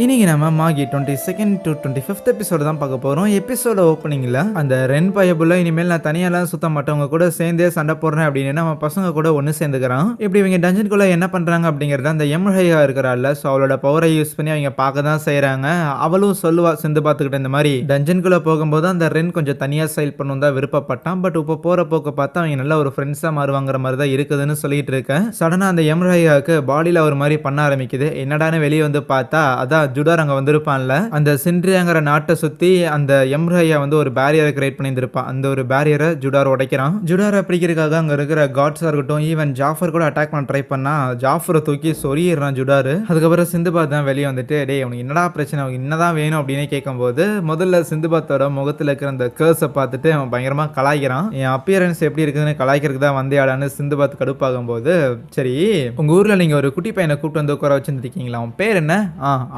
இன்னைக்கு நம்ம மாகி 22nd to 25th episode தான் பார்க்க போறோம். எபிசோட ஓப்பனிங்ல அந்த ரென் பயபுள்ள இனிமேல் நான் தனியாலாம் சுத்த மாட்டவங்க கூட சேர்ந்தே சண்டை போடுறேன் அப்படின்னு நம்ம பசங்க கூட ஒன்று சேர்ந்துக்கிறான். இப்படி இவங்க டஞ்சனுக்குள்ள என்ன பண்றாங்க அப்படிங்கறத அந்த எம்ஹையா இருக்கிறாள்ல, ஸோ அவளோட பவரை யூஸ் பண்ணி அவங்க பார்க்க தான் செய்யறாங்க. அவளும் சொல்லுவா சிந்து பார்த்துக்கிட்ட இந்த மாதிரி டஞ்சனுக்குள்ள போகும்போது அந்த ரென் கொஞ்சம் தனியா செயல் பண்ணணும் தான் விருப்பப்பட்டான். பட் இப்போ போற போக்க பார்த்தா அவங்க நல்ல ஒரு ஃப்ரெண்ட்ஸா மாறுவாங்கிற மாதிரி தான் இருக்குதுன்னு சொல்லிட்டு இருக்கேன். சடனா அந்த எம்ஹையாவுக்கு பாடியில ஒரு மாதிரி பண்ண ஆரம்பிக்குது. என்னடான்னு வெளியே வந்து பார்த்தா அதான் ஜுடார் அங்க வந்திருப்பான்ல, அந்த சின்ட்ரியாங்கிற நாட்டை சுத்தி அந்த எம்ஹையா வந்து ஒரு பேரியரை கிரியேட் பண்ணியிருப்பான். அந்த ஒரு பேரியரை ஜுடார் உடைக்கிறான். ஜுடாரை பிடிக்கிறதுக்காக அங்க இருக்கிற காட்ஸா இருக்கட்டும், ஈவன் ஜாஃபர் கூட அட்டாக் பண்ண ட்ரை பண்ணா ஜாஃபரை தூக்கி சொறியிடுறான் ஜுடாரு. அதுக்கப்புறம் சிந்துபாத் தான் வெளியே வந்துட்டு, டேய் அவனுக்கு என்னடா பிரச்சனை, அவனுக்கு என்னதான் வேணும் அப்படின்னு கேட்கும்போது முதல்ல சிந்துபாத்தோட முகத்துல இருக்கிற அந்த கேர்ஸை பார்த்துட்டு அவன் பயங்கரமா கலாய்க்கிறான். என் அப்பியரன்ஸ் எப்படி இருக்குதுன்னு கலாய்க்கிறதுக்கு தான் வந்தேடான்னு சிந்துபாத் கடுப்பாகும் போது, சரி உங்க ஊர்ல நீங்க ஒரு குட்டி பையனை கூப்பிட்டு வந்து உட்கார வச்சிருக்கீங்களா, அவன் பேர் என்ன?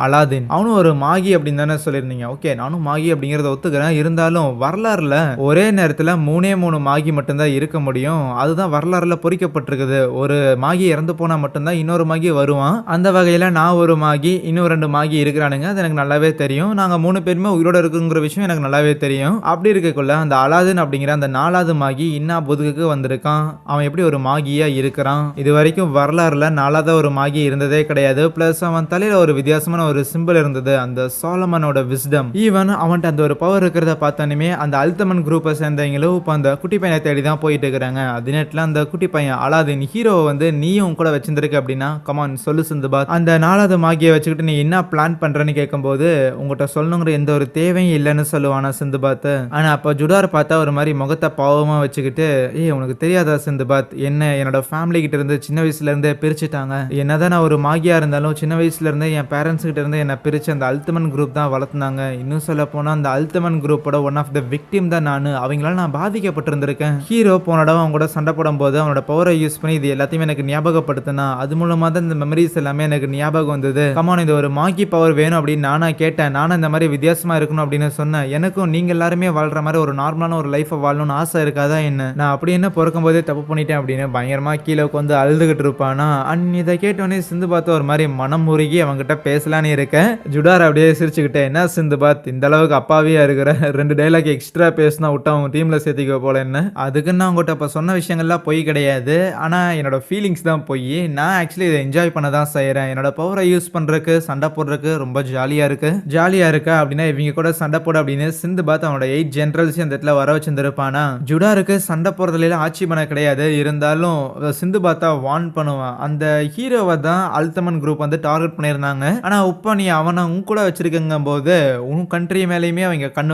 அலாதீன். அவனும் ஒரு மாகி அப்படின்னு தானே சொல்லியிருந்தீங்க. ஓகே, நானும் மாகி அப்படிங்கறத ஒத்துக்கிறேன். இருந்தாலும் வரலாறுல ஒரே நேரத்துல மூணே மாகி மட்டும்தான் இருக்க முடியும். அதுதான் வரலாறுல பொறிக்கப்பட்டிருக்குது. ஒரு மாகி இறந்து போனா மட்டும்தான் இன்னொரு மாகி வருவான். அந்த வகையில நான் ஒரு மாகி, இன்னும் 2 மாகி இருக்கிறானுங்க. அது எனக்கு நல்லாவே தெரியும். நாங்க 3 பேருமே உயிரோட இருக்குங்கிற விஷயம் எனக்கு நல்லாவே தெரியும். அப்படி இருக்கக்குள்ள அந்த அலாதீன் அப்படிங்கிற அந்த 4வது மாகி இன்னா புதுகுக்கு வந்திருக்கான். அவன் எப்படி ஒரு மாகியா இருக்கிறான்? இது வரைக்கும் வரலாறுல 4வது ஒரு மாகி இருந்ததே கிடையாது. பிளஸ் அவன் தலையில ஒரு வித்தியாசமான ஒரு சிம்பிள் இருந்தது, அந்த சாலமனோட விஸ்டம். ஈவன் அவன்கிட்ட அந்த ஒரு பவர் இருக்கிறத பார்த்தானுமே அந்த அல்தமன் குரூப்பை சேர்ந்தவங்களும் இப்போ அந்த குட்டி பையனை தேடி தான் போயிட்டு இருக்கிறாங்க. அது நேரத்தில் அந்த குட்டி பையன் அலாதீன் ஹீரோவை வந்து நீயும் கூட வச்சிருந்திருக்கு அப்படின்னா கமான் சொல்லு சிந்துபாத், அந்த 4வது மாகியை வச்சுக்கிட்டு நீ என்ன பிளான் பண்றேன்னு கேட்கும்போது உங்கள்கிட்ட சொல்லணுங்கிற எந்த ஒரு தேவையும் இல்லைன்னு சொல்லுவானா சிந்துபாத். ஆனா அப்போ ஜுடார் பார்த்தா ஒரு மாதிரி முகத்தை பாவமா வச்சுக்கிட்டு, உனக்கு தெரியாதா சிந்துபாத், என்னோட ஃபேமிலி கிட்ட இருந்து சின்ன வயசுல இருந்தே பிரிச்சுட்டாங்க. என்னதான் நான் ஒரு மாகியா இருந்தாலும் சின்ன வயசுல இருந்தே என் பேரண்ட்ஸ் கிட்ட இருந்து என்ன பிரிச்சு அந்த அல்தமன் குரூப் தான் வளர்த்துனாங்க. இன்னும் சொல்ல போனா அந்த அல்தமன் குரூப்போட ஒன் ஆஃப் த விக்டிம் தான் நான். அவங்களால நான் பாதிக்கப்பட்டிருந்திருக்கேன். ஹீரோ போன தடவை அவங்க கூட சண்டை போடும் போது அவனோட பவரை யூஸ் பண்ணி இது எல்லாத்தையுமே எனக்கு ஞாபகப்படுத்தினா. அது மூலமா தான் இந்த மெமரிஸ் எல்லாமே எனக்கு ஞாபகம் வந்தது. கமான், இது ஒரு மாகி பவர் வேணும் அப்படின்னு நானா கேட்டேன். நானும் இந்த மாதிரி வித்தியாசமா இருக்கணும் அப்படின்னு சொன்னேன். எனக்கும் நீங்க எல்லாருமே வாழ்ற மாதிரி ஒரு நார்மலான ஒரு லைஃபை வாழணும்னு ஆசை இருக்காதா என்ன? நான் அப்படி என்ன பிறக்கும் போதே தப்பு பண்ணிட்டேன் அப்படின்னு பயங்கரமா கீழே வந்து அழுதுகிட்டு இருப்பானா. இதை கேட்டோன்னே சிந்து பார்த்து ஒரு மாதிரி மனம் முருகி அவங்ககிட்ட பேசலான்னு இருக்கேன். ஜுடார் அப்படியே சிரிச்சுக்கிட்டே, என்ன சிந்துபாத் இந்த அளவுக்கு அப்பாவியா இருக்கிற, 2 டைலாக் எக்ஸ்ட்ரா பேசினா விட்டா அவங்க டீம்ல சேர்த்திக்க போல என்ன? அதுக்கு நான் உங்கள்கிட்ட இப்போ சொன்ன விஷயங்கள்லாம் பொய் கிடையாது. ஆனா என்னோட ஃபீலிங்ஸ் தான் பொய். நான் ஆக்சுவலி இதை என்ஜாய் பண்ண தான் செய்யறேன். என்னோட பவரை யூஸ் பண்றதுக்கு சண்டை போடுறதுக்கு ரொம்ப ஜாலியா இருக்கா அப்படின்னா இவங்க கூட சண்டை போட அப்படின்னு சிந்துபாத் அவனோட 8 ஜெனரல்ஸ் இந்த இடத்துல வர வச்சிருந்திருப்பானா. ஜுடாருக்கு சண்டை போறதுல ஆட்சி பண்ண கிடையாது. இருந்தாலும் சிந்துபாத்தா வார்ன் பண்ணுவான். அந்த ஹீரோவை தான் அல்தமன் குரூப் வந்து டார்கெட் பண்ணியிருந்தாங்க. ஆனா இப்போ நீ அவனை கூட வச்சிருக்கங்க போது உன் கண்ட்ரி மேலேயுமே அவங்க கண்ணு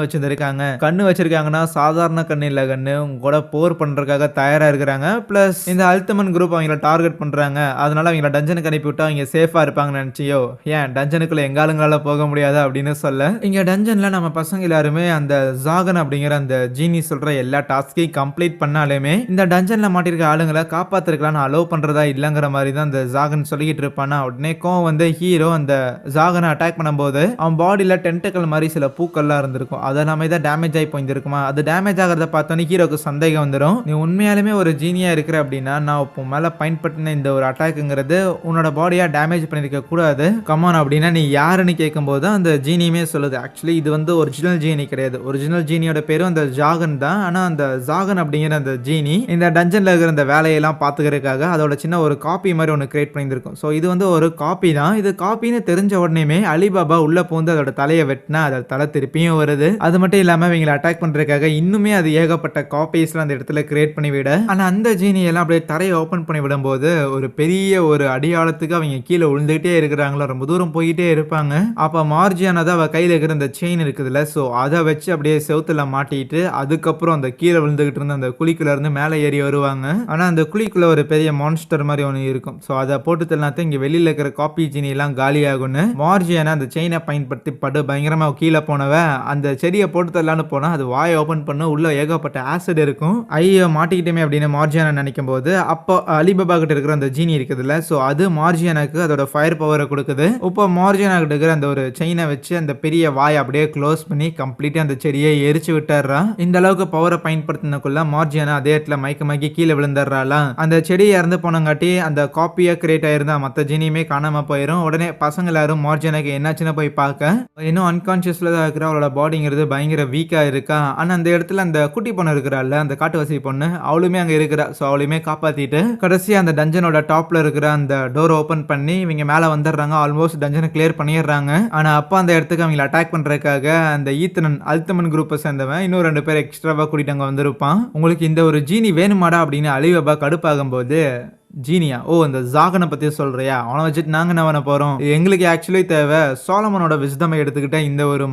வச்சிருக்காங்கன்னா சாதாரண கண்ணு இல்ல கண்ணு, உங்க கூட போர் பண்றதுக்காக தயாரா இருக்கிறாங்க. பிளஸ் இந்த அல்தமன் குரூப் அவங்கள டார்கெட் பண்றாங்க. அதனால அவங்கள டஞ்சனுக்கு அனுப்பி விட்டா அவங்க சேஃபா இருப்பாங்கன்னு நினைச்சியோ? ஏன் டஞ்சனுக்குள்ள எங்காலுங்களால போக முடியாது அப்படின்னு சொல்ல, இங்க டஞ்சன்ல நம்ம பசங்க எல்லாருமே அந்த ஜாகன் அப்படிங்கிற அந்த ஜீனி சொல்ற எல்லா டாஸ்கையும் கம்ப்ளீட் பண்ணாலுமே இந்த டஞ்சன்ல மாட்டிருக்க ஆளுங்களை காப்பாத்திருக்கலாம்னு அலோவ் பண்றதா இல்லங்கிற மாதிரி தான் அந்த ஜாகன் சொல்லிக்கிட்டு இருப்பானா. உடனே கோவம் வந்து ஹீரோ அந்த ஜாகனை அட்டாக் பண்ணும்போது அவன் பாடியில டென்டக்கல் மாதிரி சில பூக்கள்லாம் இருந்திருக்கும். அதெல்லாமே தான் டேமேஜ் ஆகி போயிருக்குமா. அது டேமேஜ் ஆகிறத பார்த்தோன்னே ஹீரோக்கு சந்தேகம் வந்துடும். நீ உண்மையாலுமே ஒரு ஜீனியா இருக்கிற அப்படின்னா நான் இப்போ மேல பயன்படுத்தின இந்த ஒரு அட்டாக்குங்கிறது உன்னோட பாடியா டேமேஜ் பண்ணிருக்க கூடாது. கமான் அப்படின்னா நீ யாருன்னு கேட்கும்போது அந்த ஜீனியுமே சொல்லுது, ஆக்சுவலி இது வந்து ஒரிஜினல் ஜீனி கிடையாது. ஒரிஜினல் ஜீனியோட பேரும் அந்த ஜாகன் தான். ஆனா அந்த ஜாகன் அப்படிங்கிற அந்த ஜீனி இந்த டஞ்சன்ல இருக்கிற அந்த வேலையெல்லாம் பாத்துக்கிறதுக்காக அதோட சின்ன ஒரு காப்பி மாதிரி ஒன்று கிரியேட் பண்ணியிருக்கும். ஸோ இது வந்து ஒரு காப்பி தான். இது காப்பின்னு தெரிஞ்ச உடனே அலிபாபா உள்ள பூந்து அதோட தலையை வெட்டினா அதோட தலை திருப்பியும் வருது. அது மட்டும் இல்லாம இவங்களை அட்டாக் பண்றதுக்காக இன்னுமே அது ஏகப்பட்ட காப்பீஸ்ல அந்த இடத்துல கிரியேட் பண்ணி விட, ஆனா அந்த ஜீனி எல்லாம் அப்படியே தரையை ஓபன் பண்ணி விடும்போது ஒரு பெரிய ஒரு அடியாளத்துக்கு அவங்க கீழே விழுந்துகிட்டே இருக்கிறாங்களா, ரொம்ப தூரம் போயிட்டே இருப்பாங்க. அப்ப மார்ஜியானா தான் அவ கையில இருக்கிற அந்த செயின் இருக்குதுல்ல, ஸோ அதை வச்சு அப்படியே செவுத்துல மாட்டிட்டு அதுக்கப்புறம் அந்த கீழே விழுந்துகிட்டு இருந்த அந்த குழிக்குள்ள இருந்து மேலே ஏறி வருவாங்க. ஆனா அந்த குழிக்குள்ள ஒரு பெரிய மான்ஸ்டர் மாதிரி ஒன்று இருக்கும். ஸோ அதை போட்டு தெல்லாத்தையும் இங்க வெளியில இருக்கிற காப்பி ஜீனி எல்லாம் காலியாகும்னு மார்ஜியானா அந்த செயினை பயன்படுத்தி படு பயங்கரமா கீழே போனவ அந்த செடியை போட்டு தரலான்னு போனா அது வாயை ஓபன் பண்ண உள்ள ஏகப்பட்ட ஆசிட் இருக்கும். ஐயோ மாட்டிக்கிட்டேமே அப்படின்னு மார்ஜியானா நினைக்கும் போது அப்போ அலிபாபா கிட்ட இருக்கிற அந்த ஜீனி இருக்குதுல்ல, ஸோ அது மார்ஜியானாக்கு அதோட ஃபயர் பவரை கொடுக்குது. இப்போ மார்ஜியானா கிட்ட இருக்கிற அந்த ஒரு செயினை வச்சு அந்த பெரிய வாயை அப்படியே க்ளோஸ் பண்ணி கம்ப்ளீட்டா அந்த செடியை எரிச்சு விட்டுறா. இந்த அளவுக்கு பவரை பயன்படுத்தினக்குள்ள மார்ஜியானா அதே இடத்துல மயக்கமாக்கி கீழே விழுந்துடுறாளா. அந்த செடியை இறந்து போனங்காட்டி அந்த காப்பியா கிரியேட் ஆயிருந்தா மற்ற ஜீனியுமே காணாம போயிடும். உடனே பசங்க எல்லாரும் மார்ஜினாக்கு என்னாச்சுன்னு போய் பார்க்க இன்னும் அன்கான்ஷியஸ்ல தான் இருக்கிற அவளோட பாடிங்கிறது பயங்கர வீக்கா இருக்கா. ஆனா அந்த இடத்துல அந்த குட்டி பொண்ணு இருக்கிறாள், அந்த காட்டுவாசி பொண்ணு, அவளுமே அங்க இருக்கிறா. ஸோ அவளையுமே காப்பாத்திட்டு கடைசியா அந்த டஞ்சனோட டாப்ல இருக்கிற அந்த டோர் ஓபன் பண்ணி இவங்க மேல வந்துடுறாங்க. ஆல்மோஸ்ட் டஞ்சனை கிளியர் பண்ணிடுறாங்க. ஆனா அப்ப அந்த இடத்துக்கு அவங்களை அட்டாக் பண்றதுக்காக அந்த ஈத்தனன் அல்தமன் குரூப்பை சேர்ந்தவன் இன்னும் 2 பேர் எக்ஸ்ட்ராவா கூட்டிட்டு அங்க வந்திருப்பான். உங்களுக்கு இந்த ஒரு ஜீனி வேணுமாடா அப்படின்னு அலிபாபா கடுப்பாகும் போது, ஜீனியா, ஓ இந்த ஜாகனை பத்தி சொல்றியா, அவனை வச்சுட்டு நாங்க என்ன பண்ண போறோம், எங்களுக்கு ஆக்சுவலி தேவை சோலமனோட விஸ்டமை எடுத்துக்கிட்ட இந்த ஒரு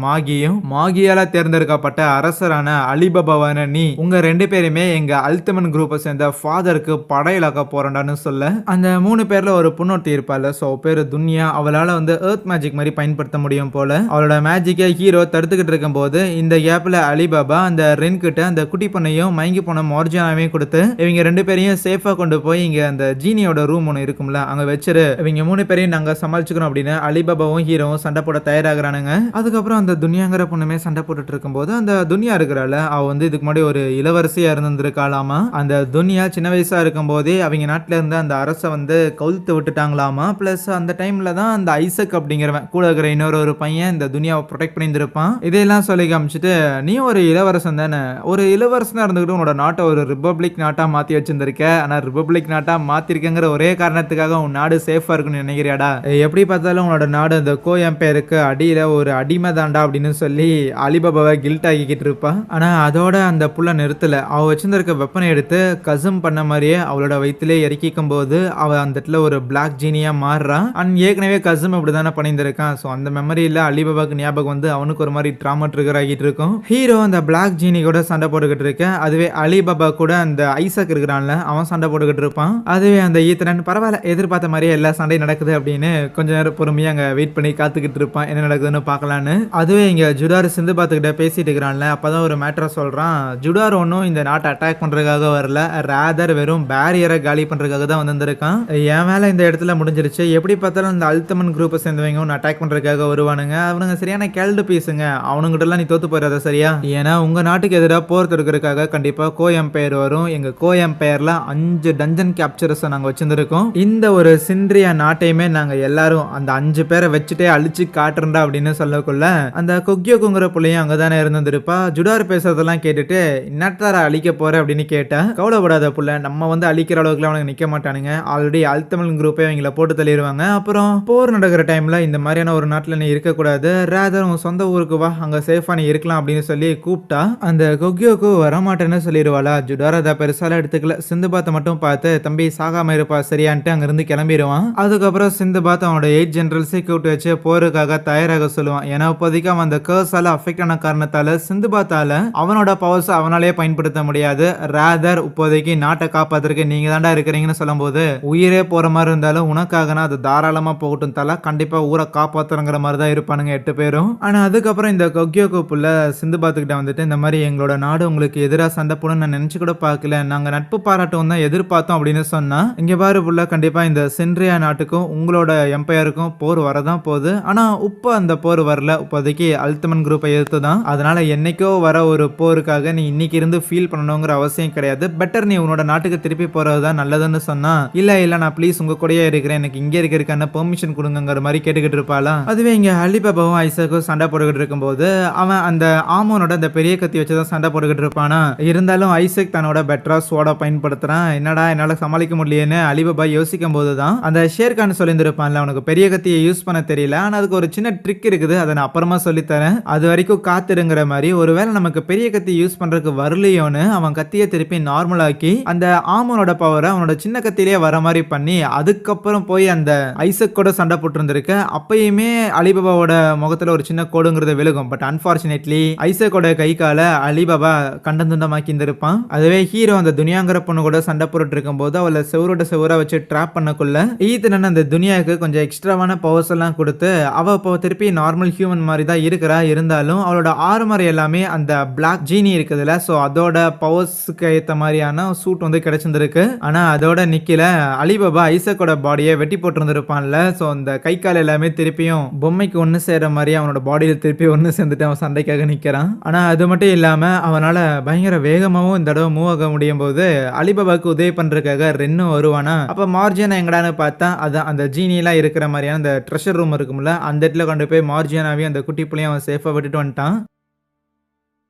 மாகியால தேர்ந்தெடுக்கப்பட்ட அரசரான அலிபாபாவான நீ உங்க 2 பேருமே எங்க அல்தமன் குரூப்பை சேர்ந்த ஃபாதருக்கு படையலாக்க போறேன்டான்னு சொல்ல, அந்த 3 பேர்ல ஒரு பொண்ணொட்டி இருப்பாள். ஸோ பேரு துன்யா. அவளால வந்து எர்த் மேஜிக் மாதிரி பயன்படுத்த முடியும் போல. அவளோட மேஜிக்கை ஹீரோ தடுத்துக்கிட்டு இருக்கும் போது இந்த கேப்ல அலிபாபா அந்த ரென் கிட்ட அந்த குட்டி பொண்ணையும் மயங்கி போன மார்ஜினாவையும் கொடுத்து இவங்க 2 பேரையும் சேஃபா கொண்டு போய் இங்க அந்த ஜீனியோட ரூம் ஒன்று இருக்கும்ல அங்க வச்சிரு, இவங்க 3 பேரையும் நாங்க சமாளிச்சுக்கணும் அப்படின்னு அலிபாபாவும் ஹீரோவும் சண்டை போட தயாராகிறானுங்க. அதுக்கப்புறம் அந்த துன்யாங்கிற பொண்ணுமே சண்டை போட்டுட்டு இருக்கும்போது அந்த துன்யா இருக்கிறாள், அவ வந்து இதுக்கு முன்னாடி ஒரு இளவரசியா இருந்திருக்காளாமா. அந்த துன்யா சின்ன வயசா இருக்கும் போதே அவங்க நாட்டில இருந்து அந்த அரசை வந்து கவுழ்த்து விட்டுட்டாங்களாமா. பிளஸ் அந்த டைம்ல தான் அந்த ஐசக் அப்படிங்கிறவன் கூட இருக்கிற இன்னொரு பையன் இந்த துன்யாவை ப்ரொடெக்ட் பண்ணியிருந்திருப்பான். இதையெல்லாம் சொல்லி காமிச்சிட்டு, நீ ஒரு இளவரசன் தானே, ஒரு இளவரசனா இருந்துகிட்டு உன்னோட நாட்டை ஒரு ரிப்பப்ளிக் நாட்டா மாத்தி வச்சிருந்திருக்க. ஆனா ரிப்பப்ளிக் நாட்டா மாத்திருக்கங்கிற ஒரே காரணத்துக்காக உன் நாடு சேஃபா இருக்குன்னு நினைக்கிறியாடா, எப்படி பார்த்தாலும் உன்னோட நாடு அந்த கோ எம்பையருக்கு அடியில ஒரு அடிமை தாண்டா அப்படின்னு சொல்லி அலிபாபாவை கில்ட் ஆகிக்கிட்டு இருப்பா. ஆனா அதோட அந்த புள்ள நிறுத்தல. அவ வச்சிருந்திருக்க வெப்பனை எடுத்து கசம் பண்ண மாதிரியே அவளோட வயிற்றுலே இறக்கிக்கும் போது அவ அந்த இடத்துல ஒரு பிளாக் ஜீனியா மாறுறான். அண்ட் ஏற்கனவே கசம் இப்படிதானே பண்ணியிருந்திருக்கான். ஸோ அந்த மெமரியில அலிபாபாக்கு ஞாபகம் வந்து அவனுக்கு ஒரு மாதிரி ட்ராமா ட்ரிகர் ஆகிட்டு இருக்கும். ஹீரோ அந்த பிளாக் ஜீனி கூட சண்டை போட்டுக்கிட்டு இருக்க, அதுவே அலிபாபா கூட அந்த ஐசக் இருக்கிறான்ல அவன் சண்டை போட்டுக்கிட்டு இருப்பான். அதுவே அந்த ஈத்தனன் பரவாயில்ல எதிர்பார்த்த மாதிரியே எல்லா சண்டையும் நடக்குது அப்படின்னு கொஞ்ச நேரம் பொறுமையா அங்க வெயிட் பண்ணி காத்துக்கிட்டு இருப்பான், என்ன நடக்குதுன்னு பார்க்கலான்னு. அதுவே இங்க ஜுடார் சிந்து பாத்துக்கிட்ட பேசிட்டு இருக்கிறான்ல, அப்பதான் ஒரு மேட்டரை சொல்றான். ஜுடார் ஒன்னும் இந்த நாட்டை அட்டாக் பண்றதுக்காக வரல, ரேதர் வெறும் பேரியரை காலி பண்றதுக்காக தான் வந்திருக்கான். என் மேல இந்த இடத்துல முடிஞ்சிருச்சு. எப்படி பார்த்தாலும் இந்த அல்தமன் குரூப்பை சேர்ந்தவங்க ஒன்று அட்டாக் பண்றதுக்காக வருவானுங்க. அவனுங்க சரியான கேல்டு பீஸுங்க, அவனுங்கிட்ட எல்லாம் நீ தோத்து போயிடாத சரியா. ஏன்னா உங்க நாட்டுக்கு எதிராக போர் தொடுக்கிறதுக்காக கண்டிப்பா கோ எம்பையர் வரும். எங்க கோ எம்பையர்ல 5 டஞ்சன் கேப்சர்ஸ் நாங்க வச்சிருந்திருக்கோம். இந்த ஒரு சின்ரியா நாட்டையுமே நாங்க எல்லாரும் அந்த 5 பேரை வச்சுட்டே அழிச்சு காட்டுறா அப்படின்னு சொல்லக்குள்ள அந்த கொக்கியோக்குங்கிற புள்ளையும் அங்கதானே இருந்திருப்பா. ஜுடார் பேசுறதெல்லாம் கேட்டுட்டு இன்னத்தார அழிக்க போற அப்படின்னு கேட்டா, கவலைப்படாத புள்ள, நம்ம வந்து அழிக்கிற அளவுக்கு அவனுக்கு நிக்க மாட்டானுங்க. ஆல்ரெடி அல்தமன் குரூப்பே அவங்கள போட்டு தள்ளிடுவாங்க. அப்புறம் போர் நடக்கிற டைம்ல இந்த மாதிரியான ஒரு நாட்டுல நீ இருக்கக்கூடாது, ரேதர் உன் சொந்த ஊருக்கு வா, அங்க சேஃபா நீ இருக்கலாம் அப்படின்னு சொல்லி கூப்பிட்டா அந்த கொக்கியோக்கு வரமாட்டேன்னு சொல்லிடுவாளா. ஜுடார் அதை பெருசால எடுத்துக்கல. சிந்துபாத்தை மட்டும் பார்த்து தம்பி சாகாம இருப்பா சரியான்ட்டு அங்கிருந்து கிளம்பிடுவான். அதுக்கப்புறம் சிந்துபாத் அவனோட 8 ஜெனரல்ஸை கூப்பிட்டு வச்சு போருக்காக தயாராக சொல்லுவான். ஏன்னா இப்போதைக்கு அவன் அந்த கர்ஸால அஃபெக்ட் ஆன காரணத்தால சிந்துபாத்தால அவனோட பவர்ஸ் அவனாலே பயன்படுத்த முடியாது. ரேதர் இப்போதைக்கு நாட்டை காப்பாத்துறதுக்கு நீங்க தாண்டா இருக்கிறீங்கன்னு சொல்லும் போது, உயிரே போற மாதிரி இருந்தாலும் உனக்காகனா அது தாராளமா போகட்டும் தல, கண்டிப்பா ஊரை காப்பாத்துறங்கிற மாதிரி தான் இருப்பானுங்க 8 பேரும். ஆனா அதுக்கப்புறம் இந்த கொக்கியோக்கு புள்ள சிந்துபாத்துக்கிட்ட வந்துட்டு, இந்த மாதிரி எங்களோட நாடு உங்களுக்கு எதிராக சண்டை போடணும்னு நான் நினைச்சு கூட பார்க்கல, நாங்க நட்பு பாராட்டம் தான் எதிர்பார்த்தோம் அப்படின்னு சொன்னா, இங்க பாரு புள்ள, கண்டிப்பா இந்த சின்ரியா நாட்டுக்கும் உங்களோட எம்பையருக்கும் போர் வரதான் போகுது. ஆனா இப்ப அந்த போர் வரல, இப்போதைக்கு அல்தமன் குரூப்பை எதிர்த்து தான். அதனால என்னைக்கோ வர ஒரு போருக்காக நீ இன்னைக்கு இருந்து ஃபீல் பண்ணணுங்கிற அவசியம் கிடையாது. பெட்டர் நீ உன்னோட நாட்டுக்கு திருப்பி போறதுதான் நல்லதுன்னு சொன்னா, இல்ல நான் ப்ளீஸ் உங்க கூடயே இருக்கிறேன், எனக்கு இங்கே இருக்கிறதுக்கான பெர்மிஷன் கொடுங்கிற மாதிரி கேட்டுக்கிட்டு இருப்பாளா. அதுவே இங்க அலிபாபாவும் ஐசக்கும் சண்டை போட்டுக்கிட்டு இருக்கும்போது அவன் அந்த ஆமோனோட அந்த பெரிய கத்தி வச்சுதான் சண்டை போட்டுக்கிட்டு இருப்பானா. இருந்தாலும் ஐசக் தன்னோட பெட்டரா சோடா பயன்படுத்துறான். என்னடா என்னால சமாளிக்க முடியலன்னு அலிபாபா யோசிக்கும் போதுதான் அந்த ஷேர்கான் சொல்லியிருப்பான்ல, உனக்கு பெரிய கத்தியை யூஸ் பண்ண தெரியல, ஆனா அதுக்கு ஒரு சின்ன ட்ரிக் இருக்குது, அதை நான் அப்புறமா சொல்லித்தரேன், அது வரைக்கும் காத்துருங்கிற மாதிரி. ஒருவேளை நமக்கு பெரிய கத்தி யூஸ் பண்றதுக்கு வரலையோன்னு அவன் கத்தியை திருப்பி நார்மல் ஆக்கி அந்த ஆமோனோட பவரை அவனோட சின்ன கத்திலேயே வர மாதிரி பண்ணி அதுக்கப்புறம் போய் அந்த ஐசக் கூட சண்டை போட்டு இருந்திருக்க. அப்பயுமே அலிபாபாவோட முகத்துல ஒரு சின்ன கோடுங்கிறத விலகும். பட் அன்பார்ச்சுனேட்லி ஐசக்கோட கை கால அலிபாபா கண்டந்துண்டமாக்கி இருந்திருப்பான். அதுவே ஹீரோ அந்த துனியாங்கிற பொண்ணு கூட சண்டை போட்டு இருக்கும் போது அவளை செவரோட செவரா வச்சு ட்ராப் பண்ணக்குள்ள ஈத்தனன் அந்த துனியாவுக்கு கொஞ்சம் எக்ஸ்ட்ராவான பவர்ஸ் எல்லாம் கொடுத்து அவ இப்போ திருப்பி நார்மல் ஹியூமன் மாதிரி தான் இருக்கிறா. இருந்தாலும் அவளோட ஆர்மர் எல்லாமே அந்த பிளாக் ஜீனி இருக்குதுல்ல, ஸோ அதோட பவர்ஸுக்கு ஏற்ற மாதிரியான சூட் வந்து கிடைச்சிருக்கு. ஆனா அதோட நிக்கல, அலிபாபா ஐசக்கோட பாடியை வெட்டி போட்டிருந்திருப்பான்ல, ஸோ அந்த கை கால் எல்லாமே திருப்பியும் பொம்மைக்கு ஒன்று சேர்ற மாதிரி அவனோட பாடியில் திருப்பி ஒன்று சேர்ந்துட்டு அவன் சண்டைக்காக நிற்கிறான். ஆனா அது மட்டும் இல்லாம அவனால பயங்கர வேகமாகவும் இந்த தடவை மூவ் ஆக முடியும் போது அலிபாபாவுக்கு உதவி பண்றதுக்காக 2 ரென்னும் வருவானா. அப்ப மார்ஜியானா எங்கடான்னு பார்த்தா அதான் அந்த ஜீனிலாம் இருக்கிற மாதிரியான அந்த ட்ரெஷர் ரூம் இருக்கும்ல, அந்த இடத்துல கொண்டு போய் மார்ஜியானாவையும் அந்த குட்டி புள்ளையும் அவன் சேஃபா விட்டுட்டு வந்துட்டான்.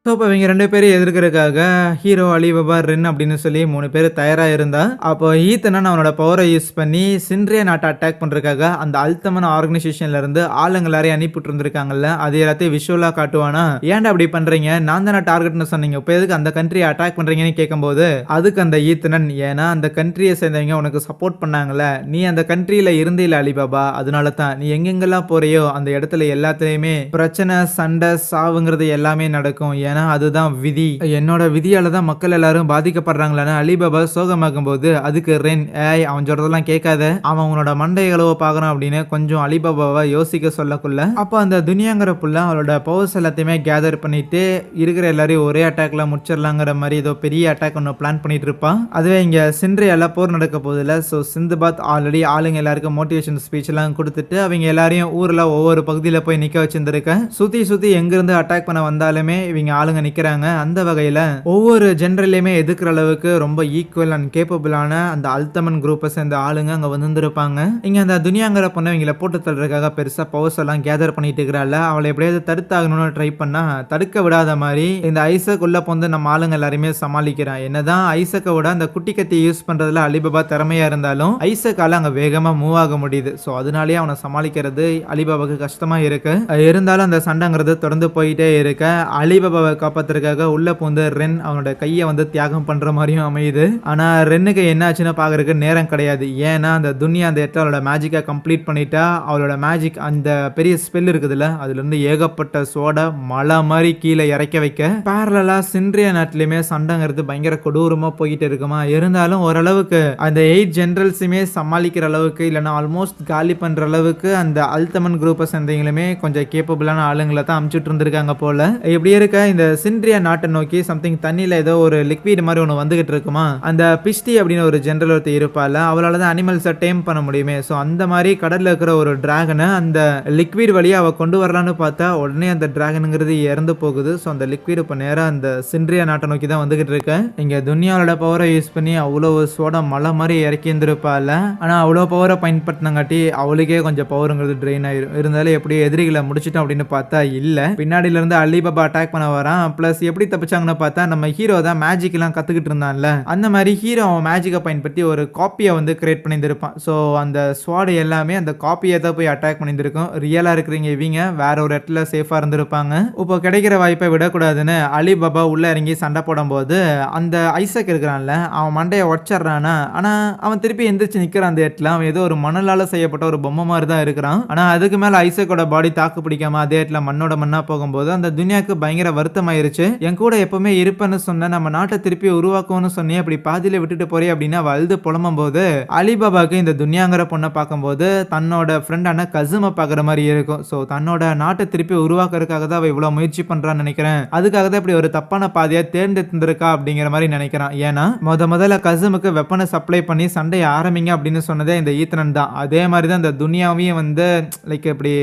ஸோ, அப்ப இவங்க 2 பேரையும் எதிர்க்கிறதுக்காக ஹீரோ, அலிபாபா, ரென் அப்படின்னு சொல்லி 3 பேர் தயாரா இருந்தா, அப்போ ஈத்தனன் அவனோட பவரை யூஸ் பண்ணி சின்ட்ரியா நாட்டை அட்டாக் பண்றதுக்காக அந்த அல்தமன் ஆர்கனைசேஷன்ல இருந்து ஆளுங்க எல்லாரையும் அனுப்பிட்டு இருந்திருக்காங்கல்ல, அது எல்லாத்தையும் விஷுவலா காட்டுவானா. ஏன்டா அப்படி பண்றீங்க, நான் தானே டார்கெட்னு சொன்னீங்க, இப்போ எதுக்கு அந்த கண்ட்ரியை அட்டாக் பண்றீங்கன்னு கேட்கும்போது, அதுக்கு அந்த ஈத்தனன், ஏன்னா அந்த கண்ட்ரியை சேர்ந்தவங்க உனக்கு சப்போர்ட் பண்ணாங்கல்ல, நீ அந்த கண்ட்ரியில இருந்தில அலிபாபா, அதனால தான் நீ எங்கெங்கெல்லாம் போறியோ அந்த இடத்துல எல்லாத்துலயுமே பிரச்சனை, சண்டை, சாவுங்கிறது எல்லாமே நடக்கும். ஏன்னா அதுதான் விதி, என்னோட விதியால தான் மக்கள் எல்லாரும் பாதிக்கப்படுறாங்களான்னு அலிபாபா சோகமாக்கும் போது, அதுக்கு ரென், ஏய் அவன் சொல்றதெல்லாம் கேட்காத, அவன் உன்னோட மண்டைகளோ பாக்குறான் அப்படின்னு கொஞ்சம் அலிபாபாவை யோசிக்க சொல்லக்குள்ள, அப்ப அந்த துனியாங்கிற புள்ள அவளோட பவர்ஸ் எல்லாத்தையுமே கேதர் பண்ணிட்டு இருக்கிற எல்லாரையும் ஒரே அட்டாக்ல முடிச்சிடலாங்கிற மாதிரி ஏதோ பெரிய அட்டாக் ஒன்று பிளான் பண்ணிட்டு இருப்பான். அதுவே இங்க சின்ட்ரியால போர் நடக்க போதில்ல. ஸோ சிந்துபாத் ஆல்ரெடி ஆளுங்க எல்லாருக்கும் மோட்டிவேஷன் ஸ்பீச் எல்லாம் கொடுத்துட்டு அவங்க எல்லாரையும் ஊர்ல ஒவ்வொரு பகுதியில போய் நிக்க வச்சிருந்திருக்க. சுத்தி சுத்தி எங்கிருந்து அட்டாக் பண்ண வந்தாலுமே இவங்க ஆளுங்க நிக்கிறாங்க. அந்த வகையில ஒவ்வொரு ஜெனரலையுமே எதிர்க்கிற அளவுக்கு ரொம்ப ஈக்குவல் அண்ட் கேப்பபிளான அந்த அல்தமன் குரூப்பை சேர்ந்த ஆளுங்க அங்க வந்திருப்பாங்க. இங்க அந்த துனியாங்கிற பொண்ணை இவங்களை போட்டு தள்ளுறதுக்காக பெருசா பவர்ஸ் எல்லாம் கேதர் பண்ணிட்டு இருக்கிறாள். அவளை எப்படியாவது தடுத்தாகணும்னு ட்ரை பண்ணா தடுக்க விடாத மாதிரி இந்த ஐசக் உள்ள போந்து நம்ம ஆளுங்க எல்லாருமே சமாளிக்கிறான். என்னதான் ஐசக்கை விட அந்த குட்டி கத்தி யூஸ் பண்றதுல அலிபாபா திறமையா இருந்தாலும் ஐசக்கால அங்க வேகமா மூவ் ஆக முடியுது. ஸோ அதனாலேயே அவனை சமாளிக்கிறது அலிபாபாவுக்கு கஷ்டமா இருக்கு. இருந்தாலும் அந்த சண்டைங்கிறது தொடர்ந்து போயிட்டே இருக்க, அலிபாபாவை காப்பாத்துறதுக்காக உள்ள பூந்து ரென் அவனோட கையை வந்து தியாகம் பண்ற மாதிரியும் அமையுது. ஆனா ரென்னுக்கு என்ன ஆச்சுன்னு பாக்குறதுக்கு நேரம் கிடையாது. ஏன்னா அந்த துனியா அந்த இடத்துல அவளோட மேஜிக்கை கம்ப்ளீட் பண்ணிட்டா. அவளோட மேஜிக் அந்த பெரிய ஸ்பெல் இருக்குதுல்ல, அதுல இருந்து ஏகப்பட்ட சோடா மலை மாதிரி கீழே இறக்க வைக்க, பேரலா சின்ட்ரியா நாட்டிலுமே சண்டைங்கிறது பயங்கர கொடூரமா போயிட்டு இருக்குமா. இருந்தாலும் ஓரளவுக்கு அந்த 8 ஜெனரல்ஸுமே சமாளிக்கிற அளவுக்கு இல்லைன்னா ஆல்மோஸ்ட் காலி பண்ற அளவுக்கு அந்த அல்தமன் குரூப்பை சேர்ந்தவங்களுமே கொஞ்சம் கேப்பபிளான ஆளுங்களை தான் அமுச்சுட்டு இருந்திருக்காங்க போல. இப்படி இருக்க இந்த சின்ட்ரியா நாட்டை நோக்கி சம்திங் தண்ணியில ஏதோ ஒரு லிக்விட் மாதிரி ஒன்று வந்துகிட்டு இருக்குமா. அந்த பிஸ்டி அப்படின்னு ஒரு ஜெனரல் ஒருத்தர் இருப்பால, அவளால தான் அனிமல்ஸை டேம் பண்ண முடியுமே. ஸோ அந்த மாதிரி கடல்ல இருக்கிற ஒரு டிராகனை அந்த லிக்விட் வழியா அவ கொண்டு வரலான்னு பார்த்தா உடனே அந்த டிராகனுங்கிறது இறந்து போகுது. ஸோ அந்த லிக்விட் இப்போ நேரம் அந்த சின்ட்ரியா நாட்டை நோக்கி தான் வந்துகிட்டு இருக்கேன். இங்க துனியாவோட பவரை யூஸ் பண்ணி அவ்வளோ சோடா மலை மாதிரி இறக்கி இருந்திருப்பால. ஆனா அவ்வளோ பவரை பயன்படுத்தினங்காட்டி அவளுக்கே கொஞ்சம் பவருங்கிறது ட்ரெயின் ஆயிரும். இருந்தாலும் எப்படி எதிரிகளை முடிச்சிட்டோம் அப்படின்னு பார்த்தா இல்ல, பின்னாடியில இருந்து அலிபாபா அட்டாக் பண்ண வரான். பிளஸ் எப்படி தப்பிச்சாங்கன்னு பார்த்தா நம்ம ஹீரோ தான் மேஜிக் எல்லாம் கத்துக்கிட்டு இருந்தான்ல, அந்த மாதிரி ஹீரோ அவன் மேஜிக்கை பயன்படுத்தி ஒரு காப்பியை வந்து கிரியேட் பண்ணியிருப்பான். ஸோ அந்த ஸ்வாட் எல்லாமே அந்த காப்பியை தான் போய் அட்டாக் பண்ணியிருக்கும். ரியலா இருக்கிறீங்க இவங்க வேற ஒரு இடத்துல சேஃபா இருந்திருப்பாங்க. இப்போ கிடைக்கிற வாய்ப்பை விடக்கூடாதுன்னு அலிபாபா உள்ள இறங்கி சண்டை போடும் போது அந்த ஐசக் இருக்கிறான்ல, அவன் மண்டையை உடச்சிட்றானா. ஆனா அவன் திருப்பி எந்திரிச்சு நிக்கிறான் அந்த இடத்துல. அவன் ஏதோ ஒரு மணலால செய்யப்பட்ட ஒரு பொம்மை மாதிரி தான் இருக்கிறான். ஆனா அதுக்கு மேல ஐசக்கோட பாடி தாக்கு பிடிக்காம அதே இடத்துல மண்ணோட மண்ணா போகும்போது அந்த துனியாக்கு பயங்கர வருத்தம் ஆயிருச்சு. என் கூட எப்பவுமே இருப்பேன்னு சொன்ன, நம்ம நாட்டை திருப்பி உருவாக்கும்னு சொன்னே, அப்படி பாதியில விட்டுட்டு போறே அப்படின்னு அழுது புலம்பும் போது அலிபாபாக்கு இந்த துனியாங்கிற பொண்ணை பார்க்கும்போது தன்னோட ஃப்ரெண்டான கசுமை பார்க்குற மாதிரி இருக்கும். ஸோ தன்னோட நாட்டை திருப்பி உருவாக்குறதுக்காக தான் அவ இவ்வளவு முயற்சி பண்றான்னு நினைக்கிறேன். அதுக்காக தான் இப்படி ஒரு தப்பான பாதையை தேர்ந்தெடுத்திருக்கா அப்படிங்கிற மாதிரி நினைக்கிறான். ஏன்னா முதல்ல கசுமுக்கு வெப்பனை சப்ளை பண்ணி சண்டையை ஆரம்பிங்க அப்படின்னு சொன்னதே இந்த ஈத்தனன் தான். அதே மாதிரி தான் இந்த துனியாவையும் வந்து லைக் இப்படி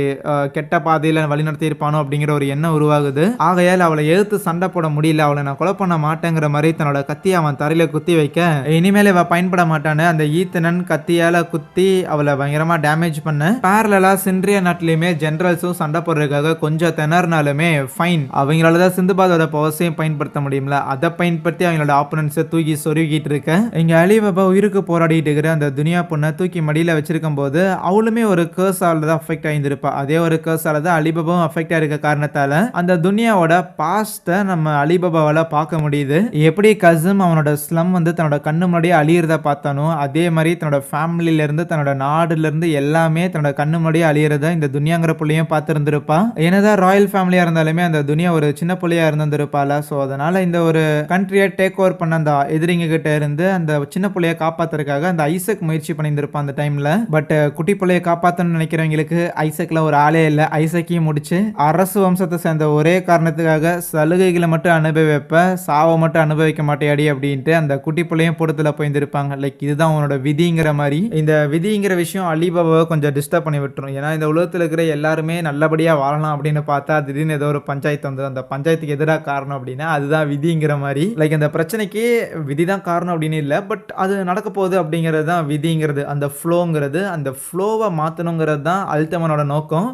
கெட்ட பாதையில வழி நடத்தி இருப்பானோ அப்படிங்கிற ஒரு எண்ணம் உருவாகுது. ஆகையால் அவளை எதிர்த்து சண்டை போட முடியல, அவளை நான் கொலை பண்ண மாட்டேங்கிற மாதிரி தன்னோட கத்தியை அவன் தரையில குத்தி வைக்க, இனிமேல் இவ பயன்பட மாட்டான்னு அந்த ஈத்தனன் கத்தியால குத்தி அவளை பயங்கரமா டேமேஜ் பண்ண. பேரலா சின்ட்ரியா நாட்டிலுமே ஜெனரல்ஸும் சண்டை போடுறதுக்காக கொஞ்சம் திணறினாலுமே ஃபைன், அவங்களால தான் சிந்துபாதோட பவர்ஸையும் பயன்படுத்த முடியும்ல, அதை பயன்படுத்தி அவங்களோட ஆப்பனன்ஸை தூக்கி சொருகிட்டு இருக்க. இங்க அலிபாபா உயிருக்கு போராடிட்டு இருக்கிற அந்த துனியா பொண்ணை தூக்கி மடியில வச்சிருக்கும் போது அவளுமே ஒரு கேர்ஸால தான் அஃபெக்ட் ஆயிருந்திருப்பா. அதே ஒரு கேர்ஸால தான் அலிபாபாவும் அஃபெக்ட் ஆயிருக்க காரணத்தால அந்த துனியாவோட பாஸ்ட்டை நம்ம அலிபாபாவால பார்க்க முடியுது. எப்படி கசும் அவனோட ஸ்லம் வந்து தன்னோட கண்ணு முன்னாடியே அழியறத பார்த்தானோ அதே மாதிரி தன்னோட ஃபேமிலியில இருந்து தன்னோட நாடுல இருந்து எல்லாமே தன்னோட கண்ணு முன்னாடியே அழியறத இந்த துனியாங்கிற புள்ளையும் பார்த்திருந்திருப்பா. என்னதான் ராயல் ஃபேமிலியா இருந்தாலுமே அந்த துனியா ஒரு சின்ன புள்ளையா இருந்திருப்பால. ஸோ அதனால இந்த ஒரு கண்ட்ரியை டேக் ஓவர் பண்ண அந்த எதிரிங்க கிட்ட இருந்து அந்த சின்ன புள்ளைய காப்பாத்துறதுக்காக அந்த ஐசக் முயற்சி பண்ணியிருந்திருப்பான் அந்த டைம்ல. பட் குட்டி புள்ளைய காப்பாற்றணும்னு நினைக்கிறவங்களுக்கு ஐசக்ல ஒரு ஆளே இல்லை. ஐசக்கையும் முடிச்சு அரசு வம்சத்தை சேர்ந்த ஒரே காரணத்துக்காக சலுகைகளை மட்டும் அனுபவிப்ப, சாவ மட்டும் அனுபவிக்க மாட்டியாடி அப்படின்ட்டு அந்த குட்டி பிள்ளையும் போட்டத்துல போயிருந்திருப்பாங்க. லைக் இதுதான் உன்னோட விதிங்கிற மாதிரி. இந்த விதிங்கிற விஷயம் அலிபாபாவை கொஞ்சம் டிஸ்டர்ப் பண்ணி விட்டுரும். ஏன்னா இந்த உலகத்தில் இருக்கிற எல்லாருமே நல்லபடியா வாழலாம் அப்படின்னு பார்த்தா திடீர்னு ஏதோ ஒரு பஞ்சாயத்து வந்து அந்த பஞ்சாயத்துக்கு எதிராக காரணம் அப்படின்னா அதுதான் விதிங்கிற மாதிரி. லைக் அந்த பிரச்சனைக்கு விதி தான் காரணம் அப்படின்னு இல்லை, பட் அது நடக்க போகுது அப்படிங்கிறது தான் விதிங்கிறது. அந்த ஃப்ளோங்கிறது, அந்த ஃப்ளோவை மாற்றணுங்கிறது தான் அல்தமனோட நோக்கம்.